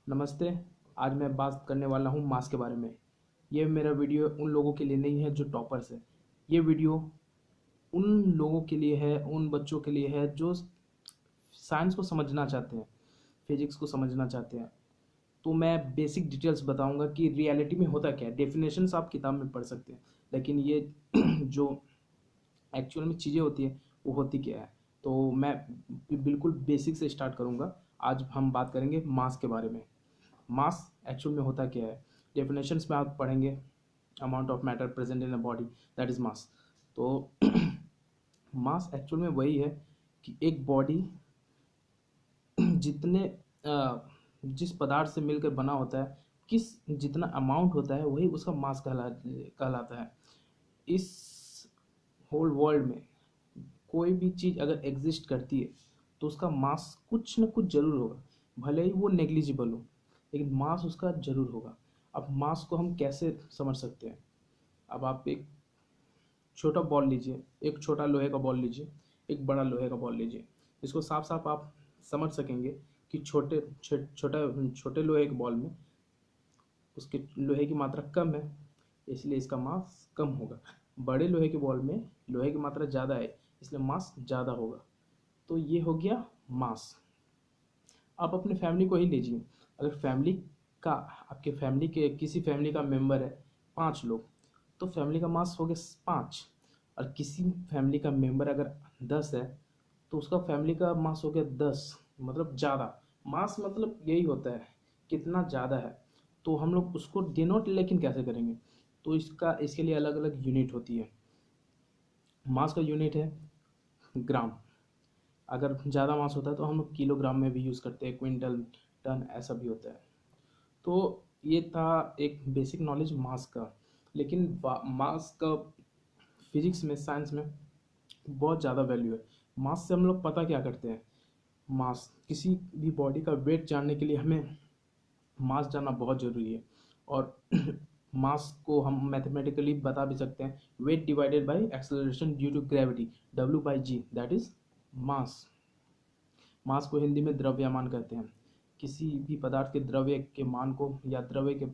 नमस्ते। आज मैं बात करने वाला हूँ मास के बारे में। ये मेरा वीडियो उन लोगों के लिए नहीं है जो टॉपर्स है। ये वीडियो उन लोगों के लिए है, उन बच्चों के लिए है जो साइंस को समझना चाहते हैं, फिजिक्स को समझना चाहते हैं। तो मैं बेसिक डिटेल्स बताऊंगा कि रियलिटी में होता क्या है। डेफिनेशंस आप किताब में पढ़ सकते हैं, लेकिन ये जो एक्चुअल में चीज़ें होती है वो होती क्या है। तो मैं बिल्कुल बेसिक से स्टार्ट करूंगा। आज हम बात करेंगे मास के बारे में। मास एक्चुअल में होता क्या है, डेफिनेशंस में आप पढ़ेंगे। Amount of matter present in a body, that is मास। तो मास एक्चुअल में वही है कि एक बॉडी जितने जिस पदार्थ से मिलकर बना होता है, किस जितना अमाउंट होता है वही उसका मास कहलाता है। इस होल वर्ल्ड में कोई भी चीज़ अगर एग्जिस्ट करती है तो उसका मास कुछ न कुछ जरूर होगा, भले ही वो नेग्लिजिबल हो, लेकिन मास उसका जरूर होगा। अब मास को हम कैसे समझ सकते हैं। अब आप एक छोटा बॉल लीजिए, एक छोटा लोहे का बॉल लीजिए, एक बड़ा लोहे का बॉल लीजिए। इसको साफ साफ आप समझ सकेंगे कि छोटे लोहे के बॉल में उसके लोहे की मात्रा कम है, इसलिए इसका मास कम होगा। बड़े लोहे के बॉल में लोहे की मात्रा ज़्यादा है, इसलिए मास ज़्यादा होगा। तो ये हो गया मास। आप अपने फैमिली को ही लीजिए। अगर फैमिली का आपके फैमिली के किसी फैमिली का मेंबर है 5 लोग, तो फैमिली का मास हो गया 5। और किसी फैमिली का मेंबर अगर 10 है तो उसका फैमिली का मास हो गया 10, मतलब ज़्यादा। मास मतलब यही होता है, कितना ज़्यादा है। तो हम लोग उसको डिनोट लेकिन कैसे करेंगे, तो इसके लिए अलग अलग यूनिट होती है। मास का यूनिट है ग्राम। अगर ज़्यादा मास होता है तो हम लोग किलोग्राम में भी यूज़ करते हैं, क्विंटल, टन, ऐसा भी होता है। तो ये था एक बेसिक नॉलेज मास का। लेकिन मास का फिजिक्स में, साइंस में बहुत ज़्यादा वैल्यू है। मास से हम लोग पता क्या करते हैं, मास किसी भी बॉडी का वेट जानने के लिए हमें मास जानना बहुत ज़रूरी है। और मास को हम मैथमेटिकली बता भी सकते हैं, weight divided by acceleration due to gravity, W/G, that is mass. Mass को हिंदी में द्रव्यमान कहते हैं। किसी भी पदार्थ के द्रव्य के मान को या द्रव्य के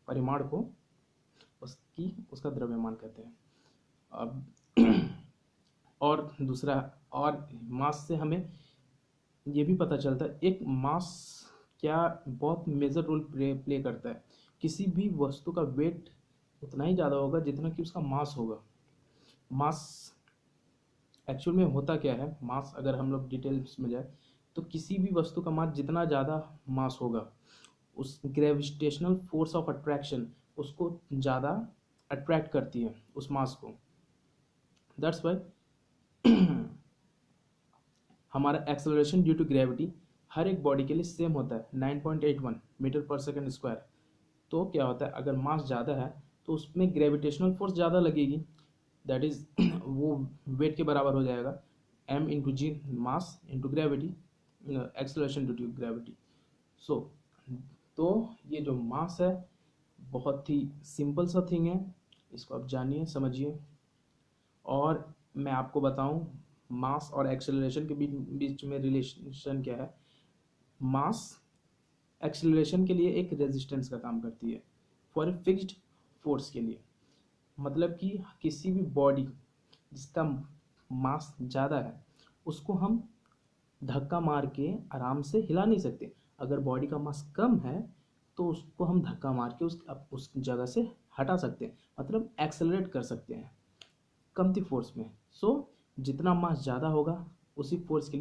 परिमाण को उसका द्रव्यमान कहते हैं। अब और दूसरा, और मास से हमें ये भी पता चलता है, एक मास क्या बहुत मेजर रोल प्ले करता है। किसी भी वस्तु का वेट उतना ही ज़्यादा होगा जितना कि उसका मास होगा। मास एक्चुअल में होता क्या है, मास अगर हम लोग डिटेल्स में जाए तो किसी भी वस्तु का मास जितना ज़्यादा मास होगा, उस ग्रेविटेशनल फोर्स ऑफ अट्रैक्शन उसको ज़्यादा अट्रैक्ट करती है उस मास को। दैट्स वाई हमारा एक्सेलरेशन ड्यू टू ग्रेविटी हर एक बॉडी के लिए सेम होता है, 9.81 मीटर पर सेकंड स्क्वायर। तो क्या होता है, अगर मास ज़्यादा है तो उसमें ग्रेविटेशनल फोर्स ज़्यादा लगेगी, दैट इज वो वेट के बराबर हो जाएगा, m/g, mass into gravity, acceleration due to gravity. So तो ये जो मास है बहुत ही सिंपल सा थिंग है, इसको आप जानिए, समझिए। और मैं आपको बताऊं मास और एक्सेलरेशन के बीच में रिलेशन क्या है। मास एक्सेलरेशन के लिए एक रेजिस्टेंस का काम करती है, फॉर ए फिक्स्ड फोर्स के लिए। मतलब कि किसी भी बॉडी जिसका मास ज़्यादा है उसको हम धक्का मार के आराम से हिला नहीं सकते। अगर बॉडी का मास कम है तो उसको हम धक्का मार के उस जगह से हटा सकते हैं, मतलब एक्सेलरेट कर सकते हैं कमती फोर्स में। सो जितना मास ज़्यादा होगा उसी फोर्स के लिए